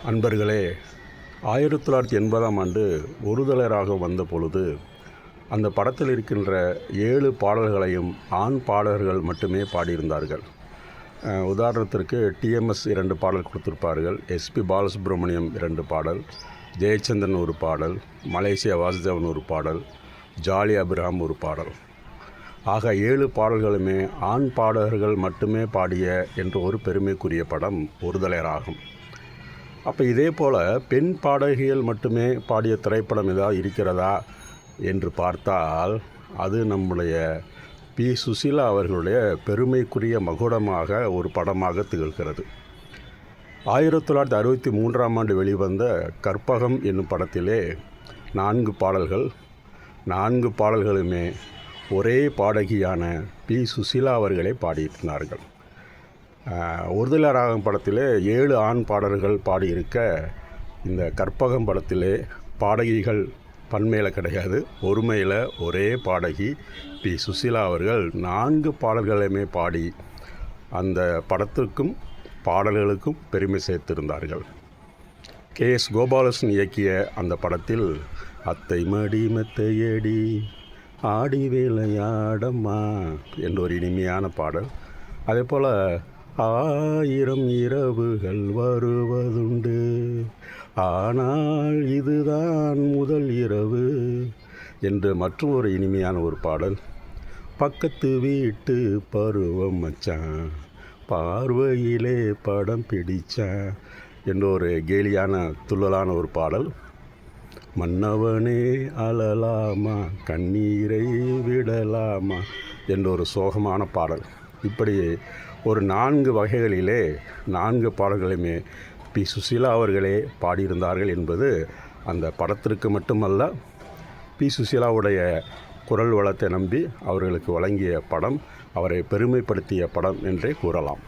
அன்பர்களே, 1980ஆம் ஆண்டு ஒருதலை ராகம் வந்த பொழுது அந்த படத்தில் இருக்கின்ற 7 பாடல்களையும் ஆண் பாடகர்கள் மட்டுமே பாடியிருந்தார்கள். உதாரணத்திற்கு டிஎம்எஸ் 2 பாடல் கொடுத்திருப்பார்கள், எஸ்பி பாலசுப்ரமணியம் 2 பாடல், ஜெயச்சந்திரன் ஒரு பாடல், மலேசியா வாசுதேவன் ஒரு பாடல், ஜாலி அபிரஹாம் ஒரு பாடல். ஆக 7 பாடல்களுமே ஆண் பாடகர்கள் மட்டுமே பாடிய என்று ஒரு பெருமைக்குரிய படம் ஒருதலை ராகம். அப்போ இதே போல் பெண் பாடகிகள் மட்டுமே பாடிய திரைப்படம் ஏதாவது இருக்கிறதா என்று பார்த்தால் அது நம்முடைய பி. சுசீலா அவர்களுடைய பெருமைக்குரிய மகுடமாக ஒரு படமாக திகழ்கிறது. 1963ஆம் ஆண்டு வெளிவந்த கற்பகம் என்னும் படத்திலே 4 பாடல்கள், 4 பாடல்களுமே ஒரே பாடகியான பி. சுசீலா அவர்களே பாடியிருந்தார்கள். ஒருதலை ராகம் படத்திலே 7 ஆண் பாடல்கள் பாடியிருக்க, இந்த கற்பகம் படத்திலே பாடகிகள் பன்மையில் கிடையாது, ஒருமையில் ஒரே பாடகி பி. சுசீலா அவர்கள் 4 பாடல்களையுமே பாடி அந்த படத்திற்கும் பாடல்களுக்கும் பெருமை சேர்த்திருந்தார்கள். கே.எஸ். கோபாலகிருஷ்ணன் இயக்கிய அந்த படத்தில் அத்தை மடி மெத்தையடி ஆடி விளையாடம்மா என்ற ஒரு இனிமையான பாடல், அதே போல் 1000 இரவுகள் வருவதுண்டு, ஆனால் இதுதான் முதல் இரவு என்று மற்றும் ஒரு இனிமையான ஒரு பாடல், பக்கத்து வீட்டு பருவம் மச்சான் பார்வையிலே படம் பிடிச்சான் என்ற ஒரு கேலியான துள்ளலான ஒரு பாடல், மன்னவனே அழலாமா கண்ணீரை விடலாமா என்ற ஒரு சோகமான பாடல். இப்படி ஒரு 4 வகைகளிலே 4 பாடல்களையுமே பி. சுசீலா அவர்களே பாடியிருந்தார்கள் என்பது அந்த படத்திற்கு மட்டுமல்ல, பி. சுசீலாவுடைய குரல் வளத்தை நம்பி அவர்களுக்கு வழங்கிய படம், அவரை பெருமைப்படுத்திய படம் என்றே கூறலாம்.